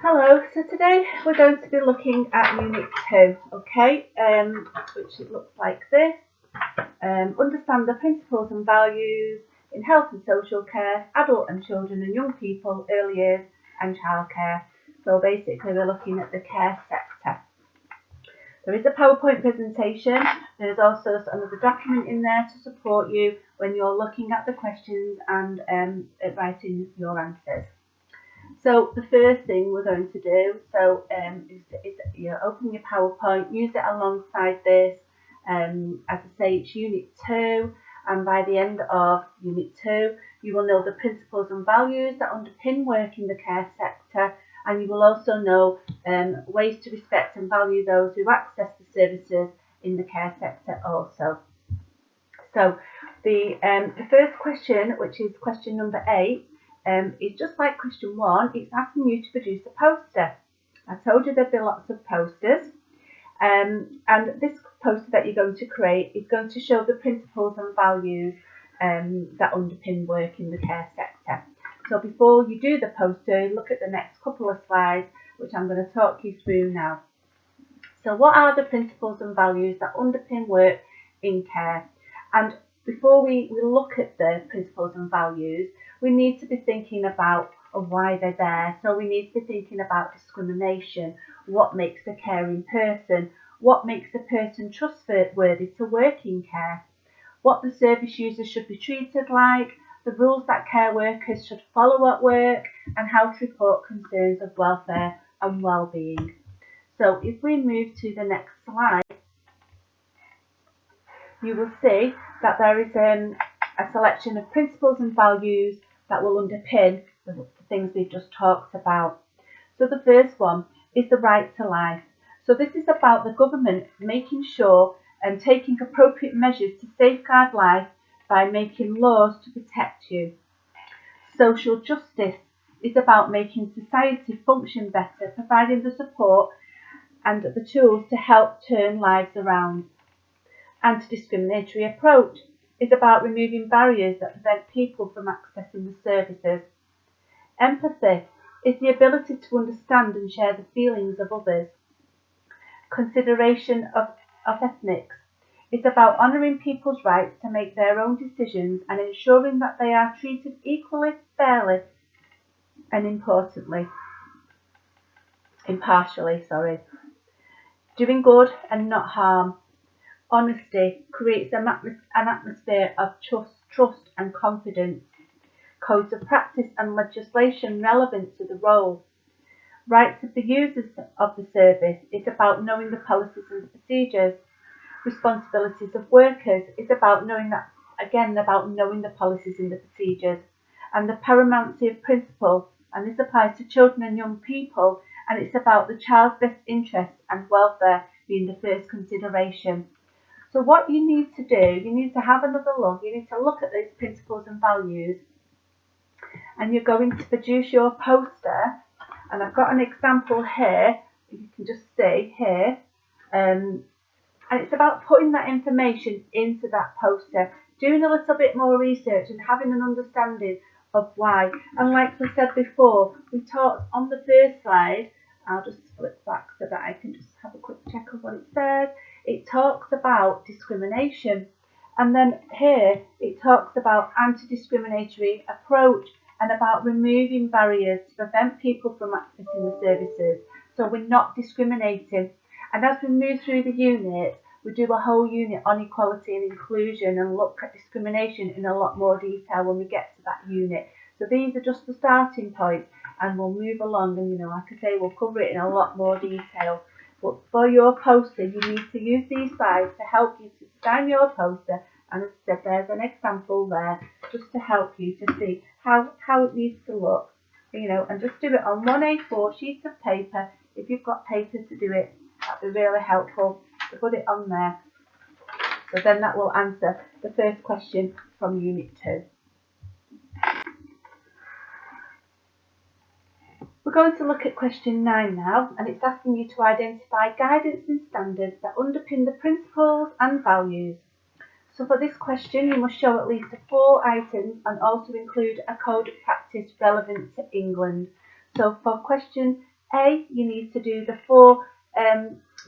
Hello, so today we're going to be looking at Unit 2, okay, which it looks like this. Understand the principles and values in health and social care, adult and children and young people, early years and childcare. So basically we're looking at the care sector. There is a PowerPoint presentation. There's also another document in there to support you when you're looking at the questions and writing your answers. So the first thing we're going to do is open your PowerPoint, use it alongside this. As I say, it's Unit 2, and by the end of Unit 2 you will know the principles and values that underpin work in the care sector, and you will also know ways to respect and value those who access the services in the care sector also. So the first question, which is question number 8, it's just like question 1, it's asking you to produce a poster. I told you there'd be lots of posters, and this poster that you're going to create is going to show the principles and values that underpin work in the care sector. So before you do the poster, look at the next couple of slides, which I'm going to talk you through now. So what are the principles and values that underpin work in care? And before we look at the principles and values, we need to be thinking about why they're there. So we need to be thinking about discrimination, what makes a caring person, what makes a person trustworthy to work in care, what the service users should be treated like, the rules that care workers should follow at work, and how to report concerns of welfare and well-being. So if we move to the next slide, you will see that there is a selection of principles and values that will underpin the things we've just talked about. So the first one is the right to life. So this is about the government making sure and taking appropriate measures to safeguard life by making laws to protect you. Social justice is about making society function better, providing the support and the tools to help turn lives around. Anti-discriminatory approach is about removing barriers that prevent people from accessing the services. Empathy is the ability to understand and share the feelings of others. Consideration of ethics is about honouring people's rights to make their own decisions and ensuring that they are treated equally, fairly, and impartially. Doing good and not harm. Honesty creates an atmosphere of trust and confidence. Codes of practice and legislation relevant to the role. Rights of the users of the service is about knowing the policies and procedures. Responsibilities of workers is about knowing the policies and the procedures. And the paramountcy of principle, and this applies to children and young people, and it's about the child's best interests and welfare being the first consideration. So what you need to do, you need to have another look, you need to look at those principles and values, and you're going to produce your poster. And I've got an example here, you can just see here, and it's about putting that information into that poster, doing a little bit more research and having an understanding of why. And like we said before, we talked on the first slide, I'll just flip back so that I can just have a quick check of what it says. It talks about discrimination, and then here it talks about anti-discriminatory approach and about removing barriers to prevent people from accessing the services. So we're not discriminating. And as we move through the unit, we do a whole unit on equality and inclusion and look at discrimination in a lot more detail when we get to that unit. So these are just the starting points, and we'll move along, and like I say, we'll cover it in a lot more detail. But for your poster, you need to use these slides to help you to design your poster. And as I said, there's an example there just to help you to see how it needs to look, and just do it on one A4 sheet of paper. If you've got paper to do it, that'd be really helpful to put it on there. So then that will answer the first question from Unit 2. We're going to look at question 9 now, and it's asking you to identify guidance and standards that underpin the principles and values. So for this question, you must show at least 4 items and also include a code of practice relevant to England. So for question A, you need to do the 4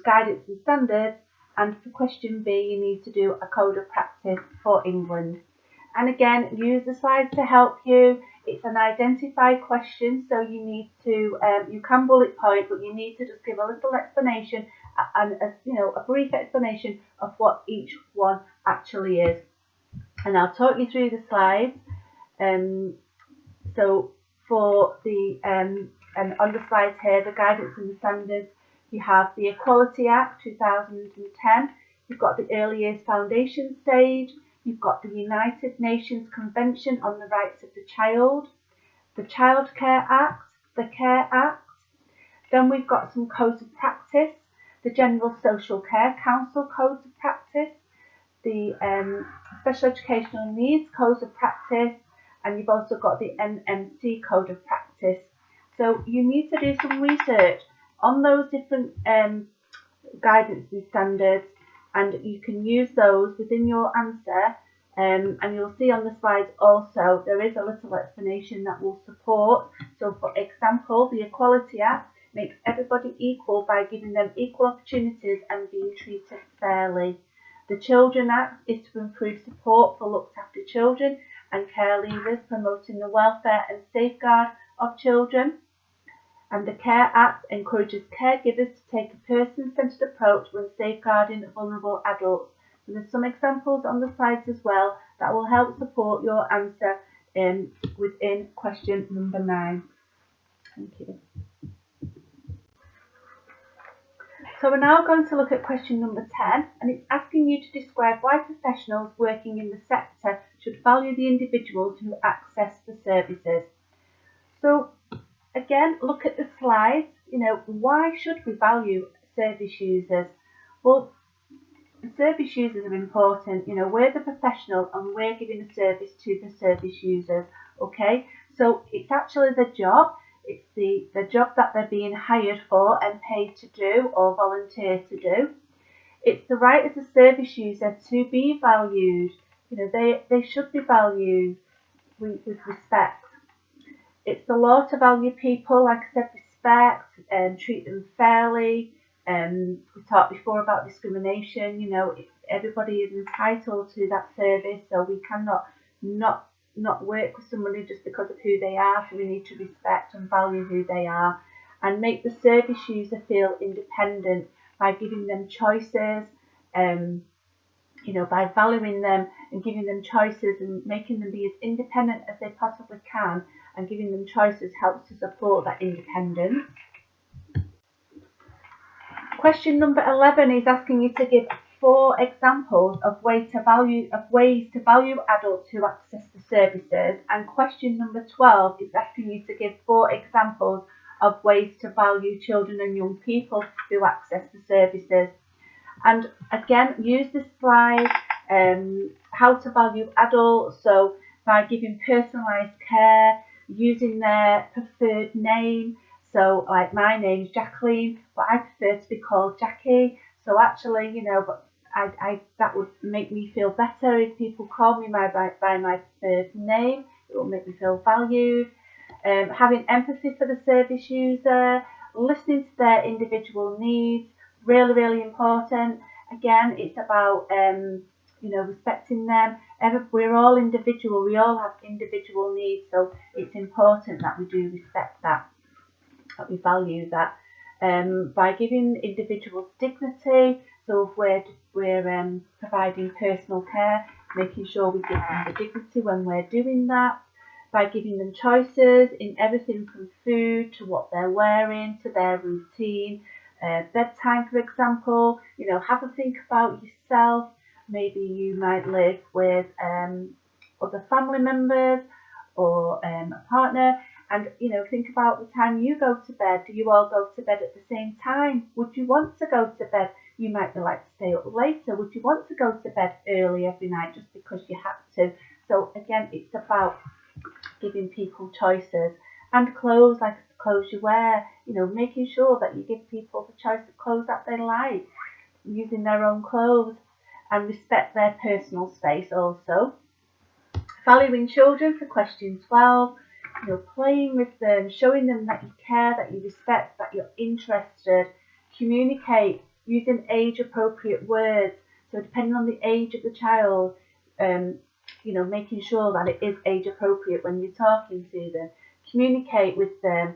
guidance and standards, and for question B, you need to do a code of practice for England. And again, use the slides to help you. It's an identified question, so you need to, you can bullet point, but you need to just give a little explanation and a brief explanation of what each one actually is. And I'll talk you through the slides. So for the and on the slides here, the guidance and the standards, you have the Equality Act 2010. You've got the Early Years Foundation stage. You've got the United Nations Convention on the Rights of the Child, the Child Care Act, the Care Act. Then we've got some codes of practice, the General Social Care Council codes of practice, the Special Educational Needs codes of practice, and you've also got the NMC code of practice. So you need to do some research on those different guidance and standards, and you can use those within your answer. And you'll see on the slides also there is a little explanation that will support. So for example, the Equality Act makes everybody equal by giving them equal opportunities and being treated fairly. The Children Act is to improve support for looked after children and care leavers, promoting the welfare and safeguard of children. And the Care Act encourages caregivers to take a person-centred approach when safeguarding vulnerable adults. And there's some examples on the slides as well that will help support your answer within question number 9. Thank you. So we're now going to look at question number 10, and it's asking you to describe why professionals working in the sector should value the individuals who access the services. So again, look at the slides. Why should we value service users? Well, service users are important. We're the professional and we're giving a service to the service users. Okay, so it's actually the job. It's the job that they're being hired for and paid to do or volunteer to do. It's the right as a service user to be valued. They should be valued with respect. It's the law to value people, like I said, respect and treat them fairly. We talked before about discrimination. Everybody is entitled to that service, so we cannot not work with somebody just because of who they are. So we need to respect and value who they are, and make the service user feel independent by giving them choices. By valuing them and giving them choices and making them be as independent as they possibly can, and giving them choices helps to support that independence. Question number 11 is asking you to give 4 examples of ways to value adults who access the services, and question number 12 is asking you to give 4 examples of ways to value children and young people who access the services. And again, use this slide, how to value adults, so by giving personalised care, using their preferred name. So like my name's Jacqueline, but I prefer to be called Jackie. So actually, that would make me feel better if people call me by my preferred name. It will make me feel valued. Having empathy for the service user, listening to their individual needs, really, really important. Again, it's about respecting them. We're all individual. We all have individual needs, so it's important that we do respect that we value that. By giving individuals dignity. So if we're providing personal care, making sure we give them the dignity when we're doing that. By giving them choices in everything from food to what they're wearing to their routine. Bedtime, for example, have a think about yourself. Maybe you might live with other family members or a partner, and think about the time you go to bed. Do you all go to bed at the same time? Would you want to go to bed? You might be like to stay up later. Would you want to go to bed early every night just because you have to? So again, it's about giving people choices. And clothes, like the clothes you wear, making sure that you give people the choice of clothes that they like, using their own clothes, and respect their personal space also. Valuing children for question 12. playing with them, showing them that you care, that you respect, that you're interested. Communicate using age-appropriate words. So depending on the age of the child, making sure that it is age-appropriate when you're talking to them. Communicate with them,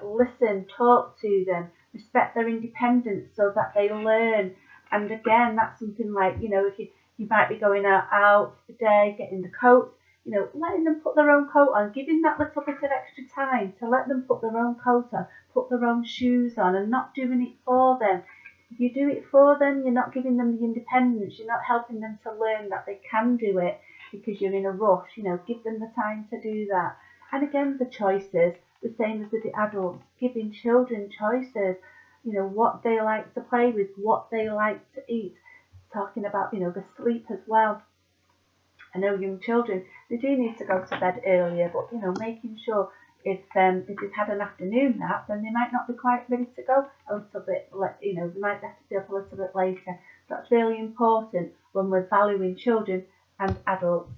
listen, talk to them, respect their independence so that they learn. And again, that's something like, if you might be going out for the day, getting the coat, letting them put their own coat on, giving that little bit of extra time to let them put their own coat on, put their own shoes on, and not doing it for them. If you do it for them, you're not giving them the independence, you're not helping them to learn that they can do it because you're in a rush. Give them the time to do that. And again, the choices, the same as with the adults, giving children choices, what they like to play with, what they like to eat, talking about, the sleep as well. I know young children, they do need to go to bed earlier, but making sure if they've had an afternoon nap, then they might not be quite ready to go a little bit. They might have to be up a little bit later. That's really important when we're valuing children and adults.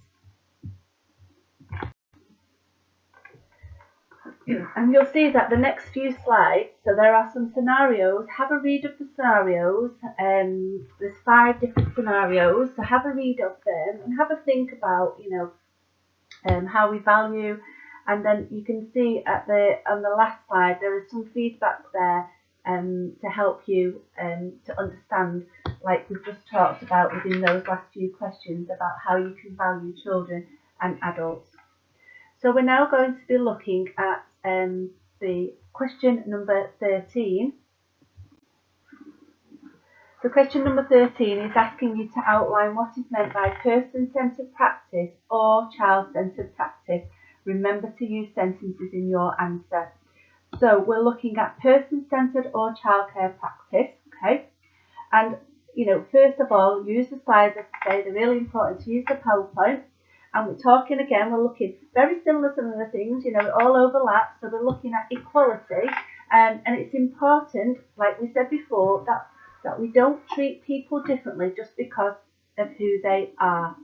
And you'll see that the next few slides, so there are some scenarios. Have a read of the scenarios. There's 5 different scenarios, so have a read of them and have a think about, how we value. And then you can see on the last slide there is some feedback there to help you to understand, like we've just talked about within those last few questions, about how you can value children and adults. So we're now going to be looking at the question number 13. So question number 13 is asking you to outline what is meant by person-centred practice or child-centred practice. Remember to use sentences in your answer. So we're looking at person-centred or childcare practice, okay? And, first of all, use the slides, as I say, they're really important to use the PowerPoint. And we're talking again, we're looking very similar to some of the things, it all overlaps. So we're looking at equality, and it's important, like we said before, that we don't treat people differently just because of who they are.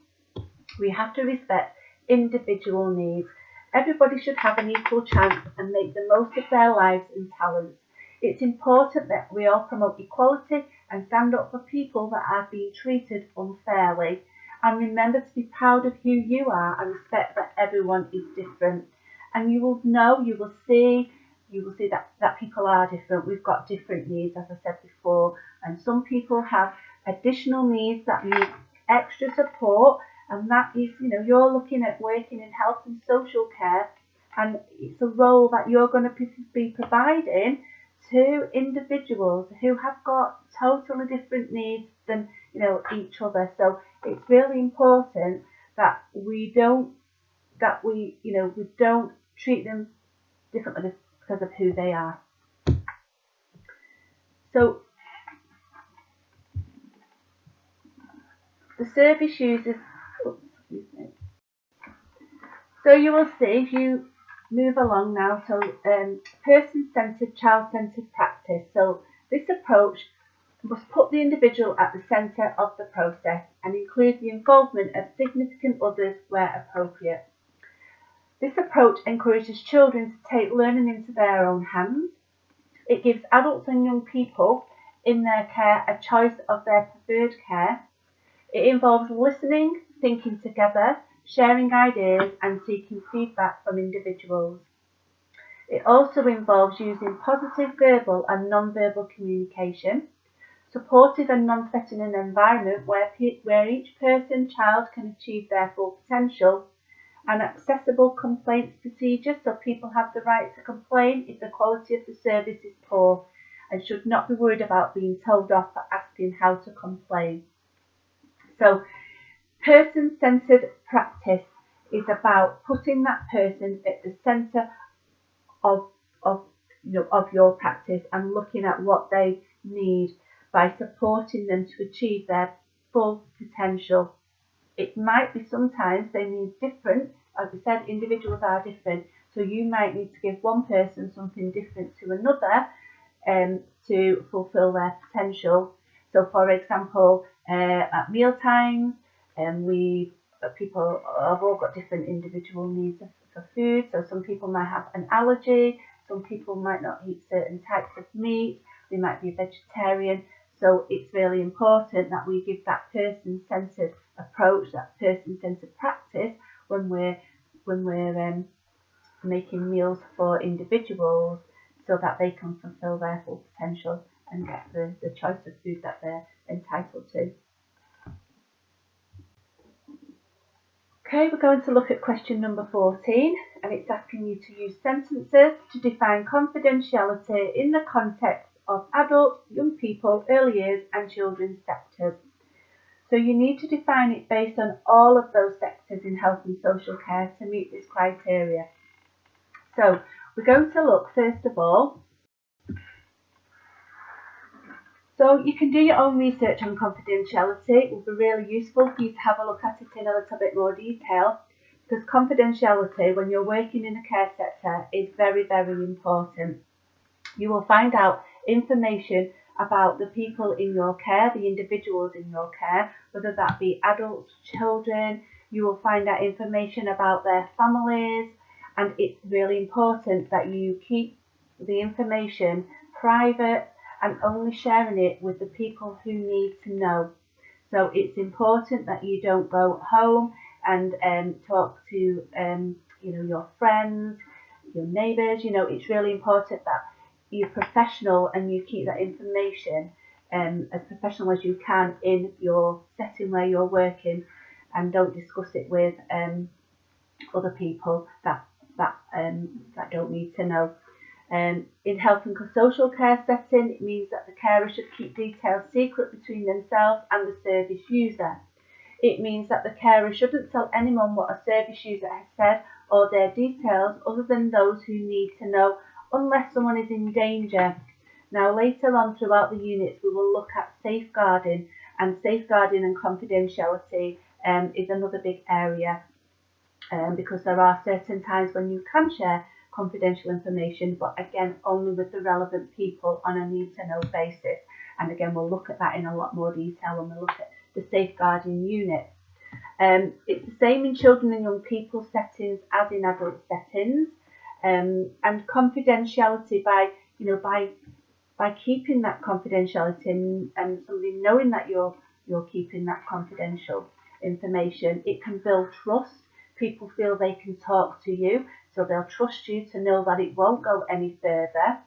We have to respect individual needs. Everybody should have an equal chance and make the most of their lives and talents. It's important that we all promote equality and stand up for people that are being treated unfairly. And remember to be proud of who you are and respect that everyone is different. And you will see that people are different. We've got different needs, as I said before, and some people have additional needs that need extra support, and that is, you're looking at working in health and social care, and it's a role that you're going to be providing to individuals who have got totally different needs than each other. So it's really important that we don't treat them differently because of who they are. So the service uses, so you will see if you move along now, so person-centred, child-centred practice. So this approach must put the individual at the centre of the process and include the involvement of significant others where appropriate. This approach encourages children to take learning into their own hands. It gives adults and young people in their care a choice of their preferred care. It involves listening, thinking together, sharing ideas and seeking feedback from individuals. It also involves using positive verbal and non-verbal communication, supportive and non-threatening environment where each person, child can achieve their full potential, an accessible complaints procedure so people have the right to complain if the quality of the service is poor and should not be worried about being told off for asking how to complain. So person-centred practice is about putting that person at the centre of your practice and looking at what they need by supporting them to achieve their full potential. It might be sometimes they need different, as I said, individuals are different, so you might need to give one person something different to another to fulfil their potential. So for example, at meal times, people have all got different individual needs for food. So some people might have an allergy, some people might not eat certain types of meat, they might be a vegetarian. So it's really important that we give that person-centred approach, that person-centred practice when we're making meals for individuals, so that they can fulfil their full potential and get the choice of food that they're entitled to. Okay, we're going to look at question number 14, and it's asking you to use sentences to define confidentiality in the context of adult, young people, early years and children's sectors. So you need to define it based on all of those sectors in health and social care to meet this criteria. So we're going to look first of all, so you can do your own research on confidentiality. It will be really useful for you to have a look at it in a little bit more detail, because confidentiality when you're working in a care sector is very, very important. You will find out information about the people in your care, the individuals in your care, whether that be adults, children. You will find out information about their families, and it's really important that you keep the information private and only sharing it with the people who need to know. So it's important that you don't go home and talk to your friends, your neighbours. It's really important that you're professional and you keep that information as professional as you can in your setting where you're working, and don't discuss it with other people that don't need to know. In health and social care setting, it means that the carer should keep details secret between themselves and the service user. It means that the carer shouldn't tell anyone what a service user has said or their details other than those who need to know, unless someone is in danger. Now later on throughout the units we will look at safeguarding, and safeguarding and confidentiality is another big area, because there are certain times when you can share confidential information, but again only with the relevant people on a need to know basis. And again we'll look at that in a lot more detail when we look at the safeguarding unit. It's the same in children and young people settings as in adult settings, and confidentiality by keeping that confidentiality and somebody knowing that you're keeping that confidential information, it can build trust. People feel they can talk to you, so they'll trust you to know that it won't go any further.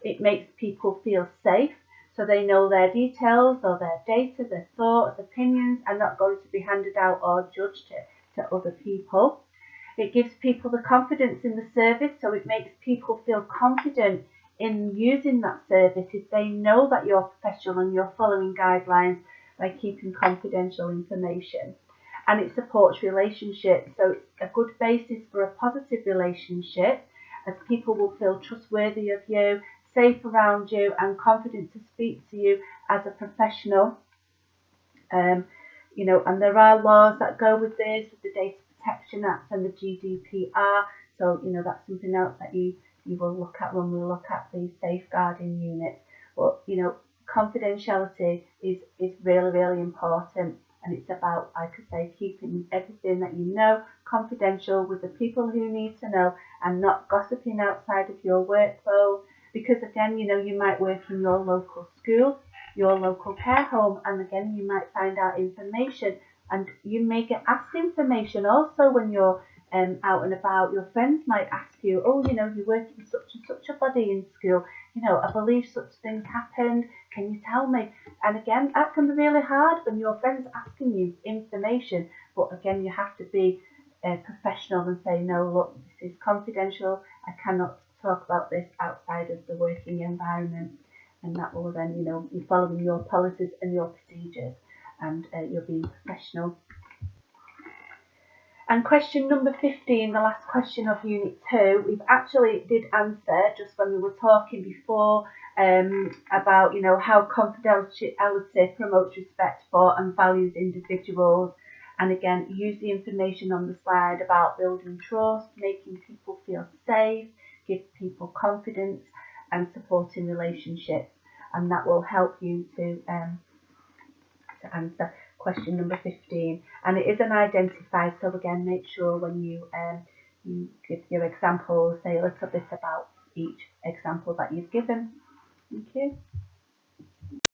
It makes people feel safe, so they know their details or their data, their thoughts, opinions are not going to be handed out or judged to other people. It gives people the confidence in the service, so it makes people feel confident in using that service if they know that you're professional and you're following guidelines by keeping confidential information. And it supports relationships, so it's a good basis for a positive relationship, as people will feel trustworthy of you, safe around you and confident to speak to you as a professional. And there are laws that go with this, with the Data Protection Act and the GDPR, so that's something else that you will look at when we look at the safeguarding unit. But confidentiality is really, really important. And it's about, like I say, keeping everything that you know confidential with the people who need to know, and not gossiping outside of your workflow. Because again, you might work in your local school, your local care home, and again, you might find out information, and you may get asked information also when you're out and about. Your friends might ask you, oh, you work in such and such a body in school, I believe such things happened, can you tell me? And again, that can be really hard when your friend's asking you information, but again, you have to be professional and say, no, look, this is confidential, I cannot talk about this outside of the working environment. And that will then, be following your policies and your procedures, and you're being professional. And question number 15, the last question of Unit 2, we've actually did answer just when we were talking before about, how confidentiality promotes respect for and values individuals. And again, use the information on the slide about building trust, making people feel safe, give people confidence and supporting relationships. And that will help you to answer question number 15, and it is an identifier, so again make sure when you you give your examples, say a little bit about each example that you've given. Thank you.